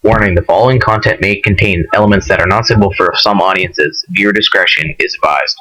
Warning, the following content may contain elements that are not suitable for some audiences. Viewer discretion is advised.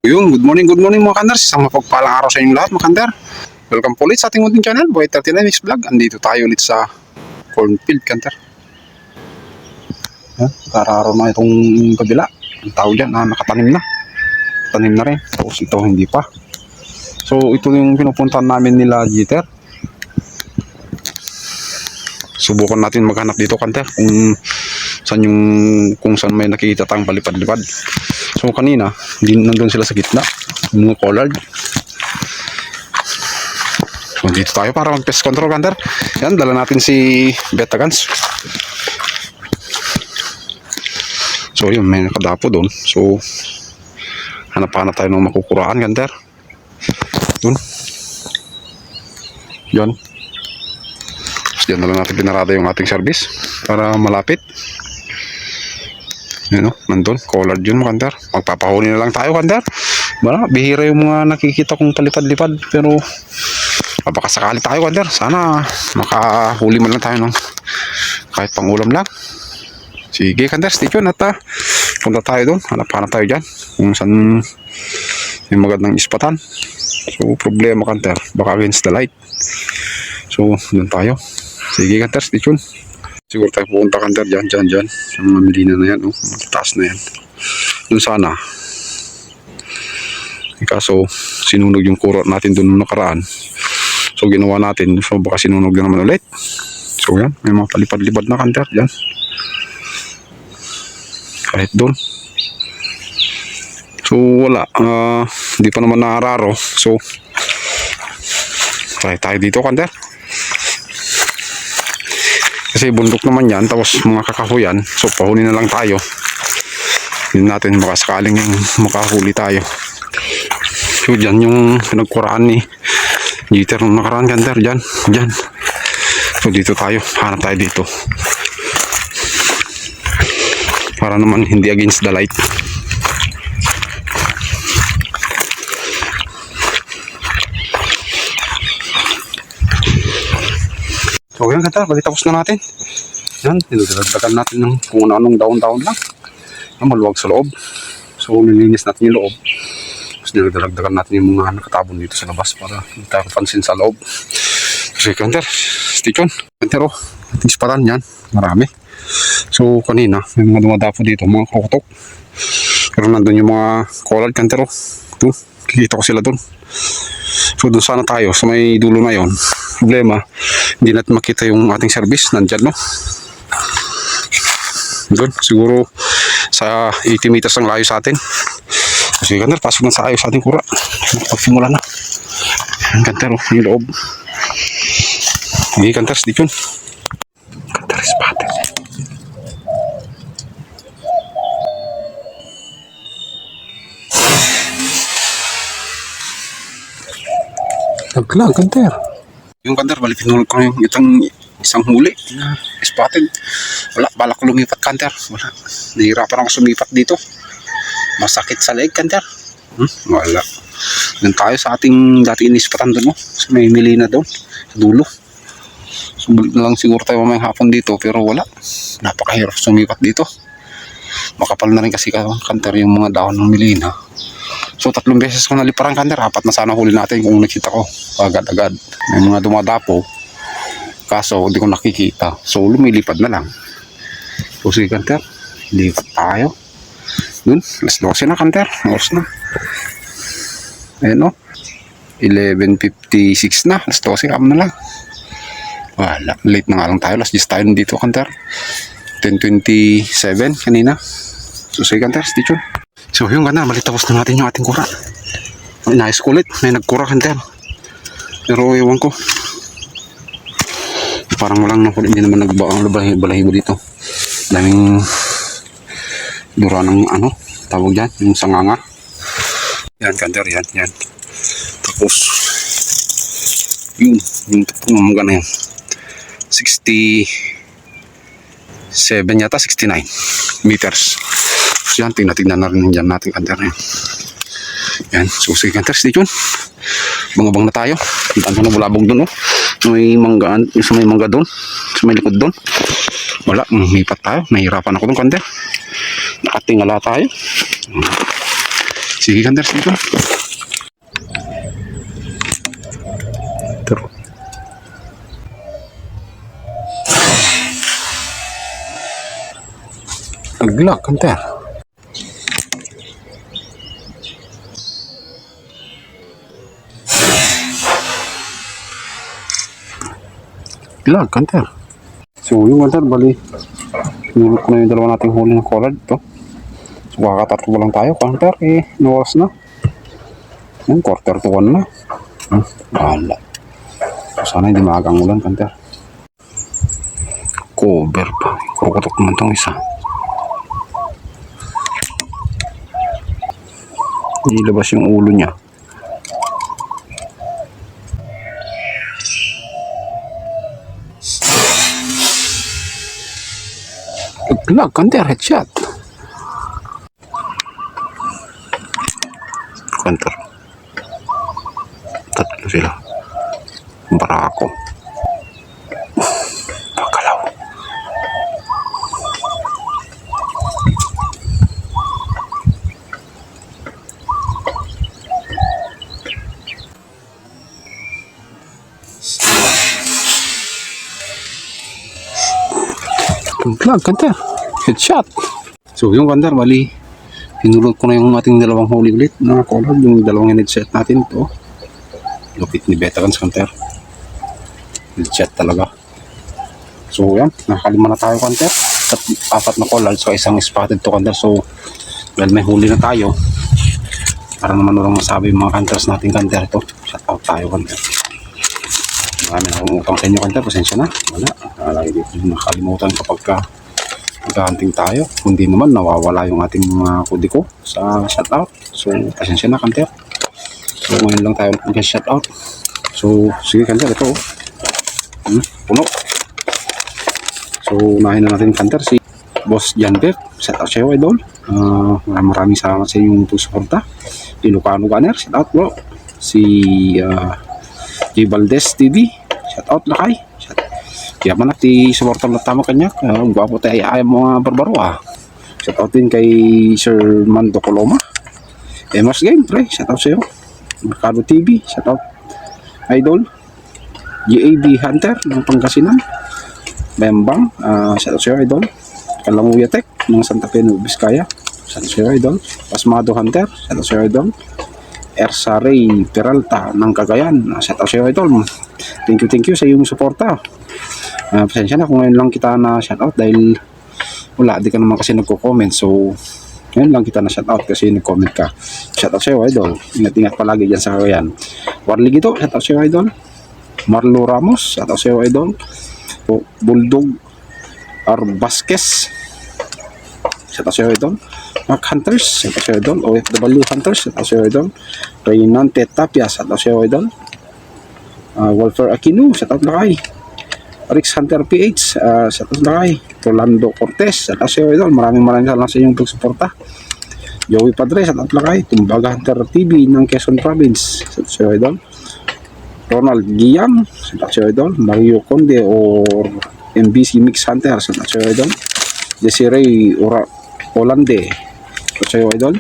Good morning mga kandar. Isang mapagpalang araw sa inyong lahat mga kandar. Welcome po ulit sa ating munting channel, Boy 39 Mix Vlog. Andito tayo ulit sa cornfield kandar. Kararaw na itong kabila. Ang tao dyan, nakatanim na. Tanim na rin. Tapos ito hindi pa. So ito yung pinupuntahan namin nila Jeter. Subukan natin maghanap dito kandar kung saan may nakikita tayong palipad-lipad. So kanina, nandun sila sa gitna, mga collard. So dito tayo para mag-pest control kandar. Yan, dala natin si Betagans. So yun, may nakadapo doon. So hanap-hanap tayo ng makukuraan kandar. Yun. Yan. Diyan na lang natin pinarada yung ating service para malapit. Yan o, nandun, collard yun mga kandar. Magpapahuli na lang tayo kandar. Bihira yung mga nakikita kong palipad-lipad. Pero mapakasakali tayo kandar. Sana makahuli man lang tayo ng kahit pangulam lang. Sige kandar, stay tuned at punta tayo doon. Hanap-hanap tayo dyan kung saan yung magandang ispatan. So problema kandar, baka against the light. So doon tayo. Sige kandar, stay tuned. Siguro tayo pupunta kandar dyan. Sa mga Medina na yan, mataas na yan. Doon sana. Kaso sinunog yung kurot natin doon nakaraan. So ginawa natin. So baka sinunog na naman ulit. So yan, may mga palipad-lipad na kandar dyan. Kahit doon. So wala. Hindi pa naman naararo. So try tayo dito kandar. Kasi bundok naman yan, tapos mga kakahuyan. So pahuli na lang tayo. Yun natin, baka sakaling makahuli tayo. So dyan yung pinagkuraan ni Jeter nung nakaraan kandar. Dyan. So dito tayo, hanap tayo dito. Para naman hindi against the light. So yan kandar, bali tapos na natin. Yan, nilagdagan natin ng kung anong daon-daon lang. Maluwag sa loob. So nilinis natin yung loob. Tapos nilagdagan natin yung mga nakatabon dito sa labas para hindi tayo pansin sa loob. So kandar, stay tuned. Kandar ating ispatan yan, marami. So kanina, may mga dumadapo dito, mga krokotok. Pero nandun yung mga collard kandar. Ito, kikita ko sila dun. So doon sana tayo, sa may dulo na yon. Problema, hindi natin makita yung ating service. Nandyan, no? Doon, siguro sa 80 meters ang layo sa atin. Sige, kandar, pasok na sa ayo sa ating kura. Pagsimula na. Kandar, yung loob. Sige, kandar, di yun. Kandar, spotted. Naglag, kandar. Yung kandar, bali pinulog ko yung isang huli na spotted. Wala, balak ko lumipat kandar. Wala, nahihirapan ako sumipat dito. Masakit sa leg kandar. Wala. Doon tayo sa ating dati inispatan doon, sa may Melina doon, sa dulo. So balik na lang siguro tayo mamayang hapon dito, pero wala. Napakahirap sumipat dito. Makapal na rin kasi kandar yung mga dahon ng Melina. So 3 beses ko naliparang kandar, 4 na sana huli natin kung nakita ko agad-agad. May mga dumadapo, kaso hindi ko nakikita. So lumilipad na lang. So sige kandar, lipat tayo. Dun, alas 12 na kandar, oras na. Ayan o, 11:56 na, alas 12 kamo na lang. Wala, late na nga lang tayo, alas 10 tayo dito kandar. 10:27 kanina. So sige kandar, stay tuned. So yung kandar, balik tapos na natin yung ating kura. Inayos ko ulit, may nagkura kandar. Pero ewan ko, parang walang nakulit, hindi naman nagbalahibo dito. Daming dura ng tawag dyan, yung sanganga. Yan kandar, yan. Tapos yung tapong mga na yan, 67 yata, 69 meters. So yan, tingnan na rin dyan natin kandar yan. Yan, so sige kanter, stay tuned. Bangabang na tayo. Daan ko na bulabog doon, oh. May manggaan, sa may mangga doon. Sa may likod doon. Wala, mipat tayo. Nahihirapan ako doon, kanter. Nakatingala tayo. Sige kanter, stay tuned. Aglag, kanter. Aglag, kanter. So, yung kanter, bali. Nulot ko na yung dalawa nating huli ng collard to. So, kakatatlo lang tayo, kanter. Nawas na. Yan, quarter to 1 na. Bahala. So, sana hindi maagang ulan, kanter. Cover pa. Kukutok naman tong isa. Ilabas yung ulo niya. Aglag, kanter, headshot. Kanter. Tatlo sila. Barako. Pagkalaw. Aglag, kanter. Headshot. So yung kanter, bali pinulot ko na yung ating dalawang huli ulit na collard, yung dalawang headset natin to. Lupit ni Veterans, kanter. Headshot talaga. So yan, nakakalima na tayo, kanter. At 4 na collard, so isang spotted to, kanter. So dahil may huli na tayo, para naman walang masabi yung mga kanters natin, kanter to. Shout out tayo, kanter. Marami na akong utang sa inyo, kanter. Pasensya na. Wala. Lagi dito nakalimutan kapag nag-hunting tayo. Kundi naman nawawala yung ating mga kudiko sa shoutout. So pasensya na, kanter. So ngayon lang tayo mag-shoutout. So sige, kanter, ito puno. So unahin na natin, kanter, si Boss Jan Bert. Shoutout sa'yo, idol. Maraming salamat sa inyong pagsuporta. Ilocano Gunner, shoutout bro. Si J. Valdez TV, shoutout lakay. Kaya man natin suporta na tama kanya. Gwapo tayo ay mga barbaro Shoutout din kay Sir Mando Coloma. Emas Game, pre. Shoutout sa'yo. Mercado TV. Shoutout idol. GAB Hunter ng Pangasinan. Bembang. Shoutout sa'yo, idol. Kalanguya Tech ng Santa Fe, Nueva Vizcaya. Shoutout sa'yo, idol. Pasmado Hunter. Shoutout sa'yo, idol. Ersa Ray Peralta ng Cagayan. Shoutout sa'yo, idol. Thank you sa iyong suporta. Pasensya na kung ngayon lang kita na shoutout dahil wala, di ka naman kasi nagko-comment. So ngayon lang kita na shoutout kasi nag-comment ka. Shoutout sa'yo, idol. Ingat-ingat palagi dyan sa Cagayan. Warlig ito, shoutout sa'yo, idol. Marlo Ramos, shoutout sa'yo, idol. Bulldog R. Vasquez, shoutout sa'yo, idol. Mark Hunters, shoutout sa'yo, idol. OFW Hunters, shoutout sa'yo, idol. Reynante Tapia, shoutout sa'yo, idol. Walter Aquino, shoutout lakay. Rix Hunter PH, shoutout lakay. Rolando Cortez, shoutout sa'yo, idol. Maraming salamat sa inyong pagsuporta. Joey Padre, shoutout lakay. Tumbaga Hunter TV ng Quezon Province, shoutout sa'yo, idol. Ronald Guillam, shoutout sa'yo, idol. Mario Conde or MBC Mix Hunter, shoutout sa'yo, idol. Desiree Olande, shoutout sa'yo, idol.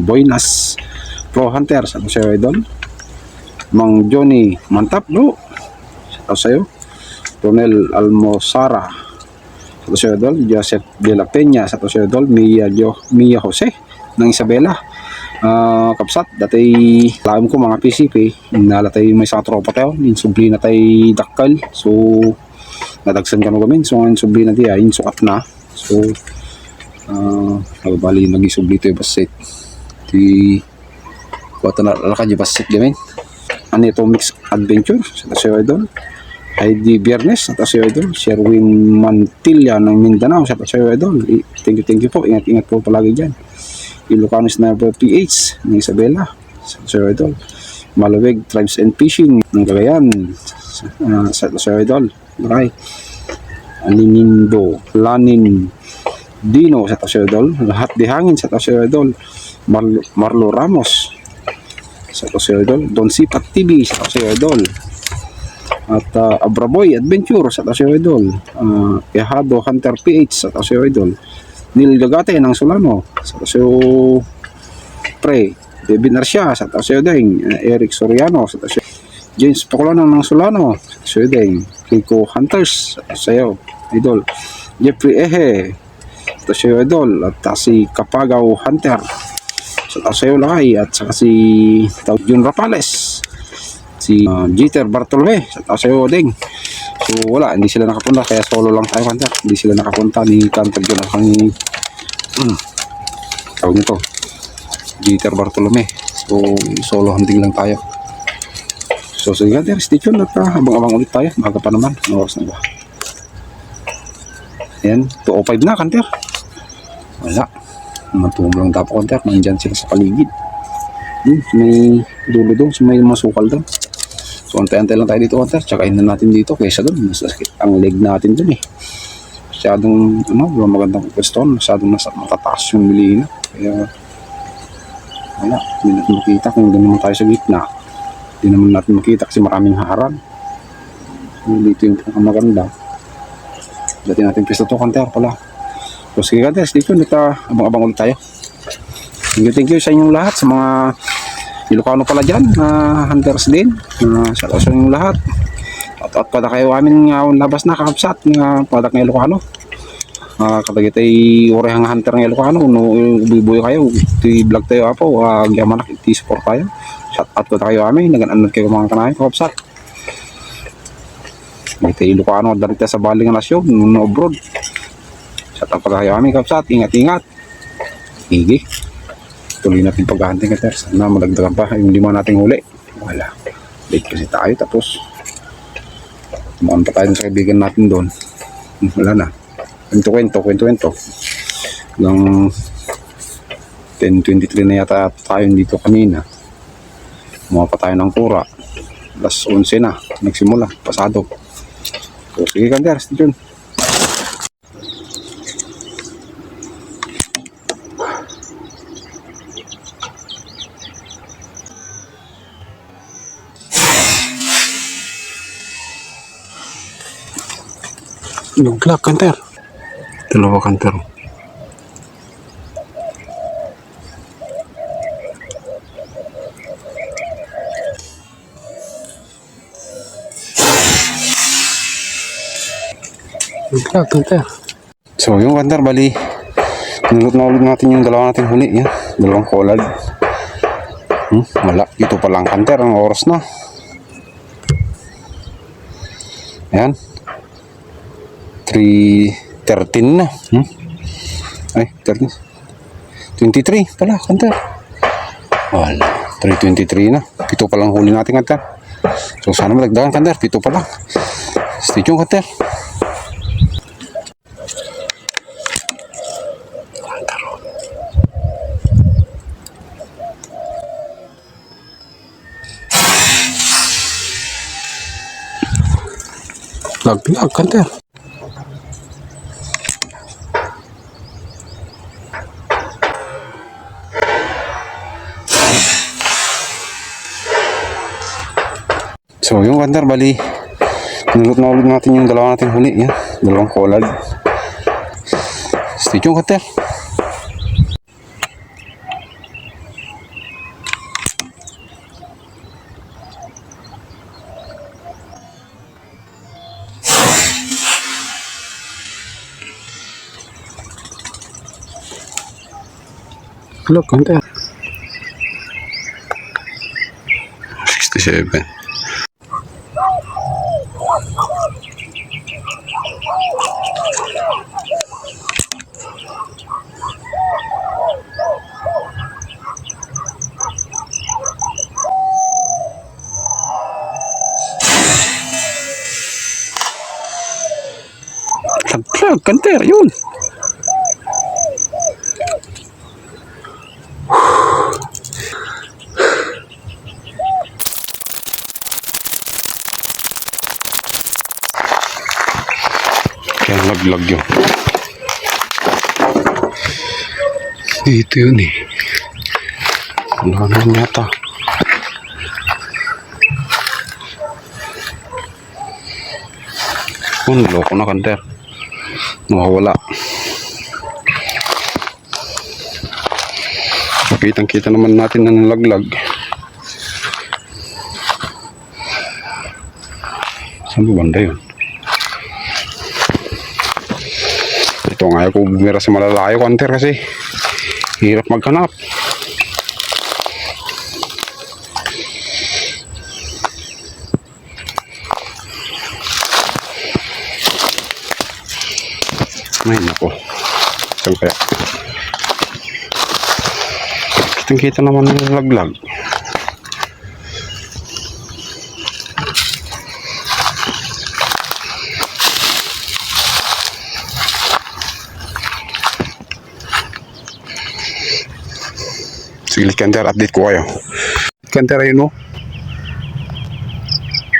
Boynas Pro Hunter, shoutout sa'yo, idol. Mang Johnny Mantaplo, shoutout sa'yo. Ronel Almosara, shoutout sa'yo, idol. Joseph De La Peña, shoutout sa'yo, idol. Mia Jose ng Isabela. Kapsat, dati alam ko mga PCP, nalatay may isang tropa tayo, insubli na tayo dakal. So nadagsan ka no gamin. So ngayon subli na diya, insukat na. So nagbali nag-isubli tayo basit. Di kuwata na lakad yung basit gamin. Ano ito, Mix Adventure, sa tayo idol. ID Biernes, sa tayo idol. Sherwin Mantilla ng Mindanao, sa tayo idol. Thank you po, ingat po palagi dyan. Ilocano Sniper PH ng Isabela, Sir Idol. Malaweg Tribes and Fishing ng Cagayan, Sir Idol. Maray. Aninindo Lanin Dino, Sir Idol. Lahat di hangin, Sir Idol. Marlo Ramos. Sa to si Idol. Don Sipat TV. Sa to si Idol. At Abraboy Adventure. Sa to si Idol. Ehado Hunter PH. Sa to si Idol. Neil Gagate ng Solano. Sa to si Pre. David Narcia. Sa to si Udeng. Eric Soriano. Sa to si James Pacolano ng Solano. Sa to si Udeng. Kiko Hunters. Sa to si Idol. Jeffrey Ehe. Sa to si Idol. At si Kapagaw Hunter. Sa Taseo Lakay at saka si Jun Rapales, si Jeter Bartolome sa Taseo Ding. So wala, hindi sila nakapunta kaya solo lang tayo kanter. Hindi sila nakapunta ni Kanter Jun at ni tawag nito Jeter Bartolome. So solo hunting lang tayo. So sige kanter, stay tuned at abang-abang ulit tayo. Maga pa naman, ano oras na ba? Ayan, 2:05 na kanter. Wala, matulong dapat konti at nandyan sila sa paligid. May dulo doon, may masukal doon. So antay-antay lang tayo dito konti. Tsakain na natin dito kaysa doon. Mas ang leg natin doon eh. Masyadong magandang pwestoon. Masyadong matataas yung milina. Kaya wala, hindi natin makita kung doon naman tayo sa gitna. Hindi naman natin makita kasi maraming harang. So dito yung maganda. Dati natin pwesto to konti pala. So sige guys, dito abang-abang ulit tayo. Thank you sa inyong lahat, sa mga Ilocano pala dyan, hunters din. Sa inyong lahat. At pada kayo amin labas na kakapsat nga padak ng Ilocano. Katagit ay orehang hunter ng Ilocano. No, ubibuyo kayo, i-vlog tayo po, gyamanak, i-support tayo. Shout out ko kayo amin, nagananod kayo mga kanahin, kakapsat. Ito Ilocano, darita sa baling nasyon, no abroad. Shout out pa kayo aming kapsat, ingat-ingat. Sige. Tuloy natin paghahunting ka, sana malagdagan pa yung 5 nating huli. Wala. Late kasi tayo, tapos tumaan pa tayo sa kaibigan natin doon. Wala na. Kwento. Hanggang 10:23 na yata tayo dito kanina. Muha pa tayo ng kura. Alas 11 na. Nagsimula. Pasado. So, sige kanter. Stay tuned. Nuglag kanter. Dalawa kanter. Nuglag kanter. So yung kanter, bali nilot na ulit natin yung dalawa natin huli. Yan. Dalawang collard. Wala. Ito pa lang kanter. Ang oras na. Ayan. 3:13 na. Ay, 13. 23 pala, kanter. Wala. 3:23 na. 7 pa lang huli natin, kanter. So, sana malagdagan, kanter. 7 pa lang. Stay tuned, kanter. Lag, kanter. So yung kanter, bali nilot na ulit natin yung dalawa natin huli. Yan, dalawang collard. Stay tuned, kanter. Look, kanter. 67. Lag, kanter, yun. Kaya laglag yun. Dito yun eh. Wala naman yata. Loko na kanter. Nawawala. Kitang-kita naman natin na nalaglag. Saan ba banda yun? Ito nga ayaw ko bumira sa malalayo kanter kasi hirap maghanap. Ay nako, saan kaya? Kitang-kita naman ng laglag. Sige, Kanter, update ko kayo. Kanter, ayun o.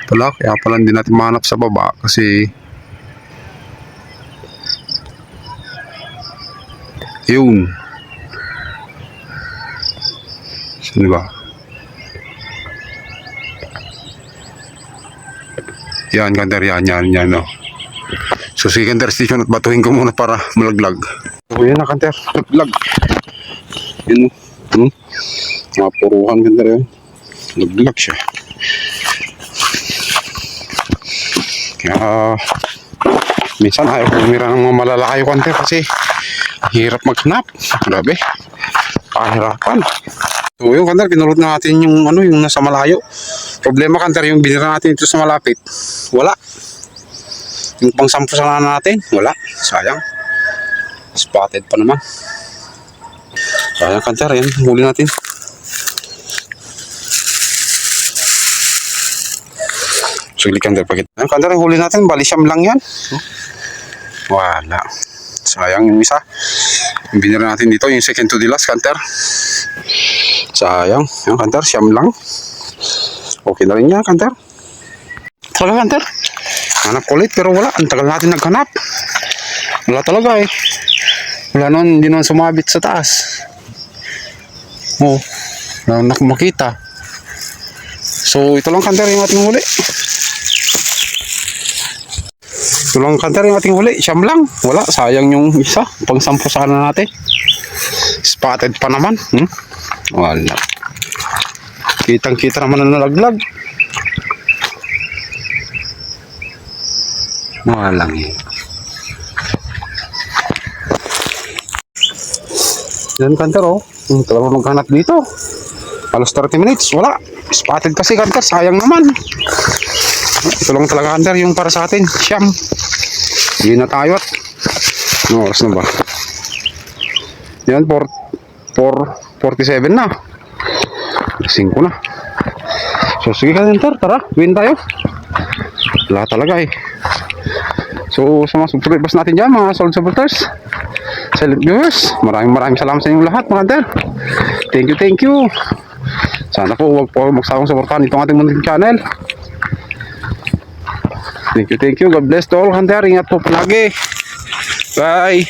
Kaya pala hindi natin mahanap sa baba kasi yun. Saan ba? Yan, Kanter, yan, no. So, sige, Kanter, station at batuhin ko muna para malaglag. So, yan na, Kanter, laglag. Yun, mapuruhan, Kanter, yun. Laglag siya. Kaya, minsan ayaw kumira ng mga malalayo, Kanter, kasi hirap maghanap. Grabe. Pahirapan. So yung Kanter, kinulot na natin yung yung nasa malayo. Problema, Kanter, yung binira natin ito sa malapit. Wala. Yung pang 10 sana natin. Wala. Sayang. Spotted pa naman. Sayang, Kanter. Yan. Huli natin. Sige, Kanter. Yung Kanter, yung huli natin. Bali siyam lang yan. Wala. Sayang yung isa. Yung binira natin dito, yung second to the last, Kanter. Sayang. Yung Kanter, siyam lang. Okay na rin yan, Kanter. Talaga, Kanter. Hanap ulit, pero wala. Ang tagal natin naghanap. Wala talaga eh. Wala nun, hindi nun sumabit sa taas. Oh, wala na akong makita. So, ito lang, Kanter, yung ating huli. Ito lang, Kanter, yung ating huli. Siyam lang. Wala. Sayang yung isa. Pang 10 sana natin. Spotted pa naman. Wala. Kitang-kita naman na nalaglag. Walang yun. Yan, Kanter, oh. Talagang maghanap dito. Halos 30 minutes. Wala. Spotted kasi, Kanter. Sayang naman. Ito lang talaga, Kanter, yung para sa atin. Siyam. Hindi na tayo at ano oras na ba? Yan, 4:47 na. 5 na. So sige, Kanter, tara, win tayo. Wala talaga eh. So sa mga subscribers natin dyan, mga solid supporters, silent viewers, maraming salamat sa inyong lahat, mga Kanter. Thank you. Sana po huwag po magsawang suportahan itong ating munting channel. Thank you. God bless to all, Kanter. Ingat po palagi. Bye.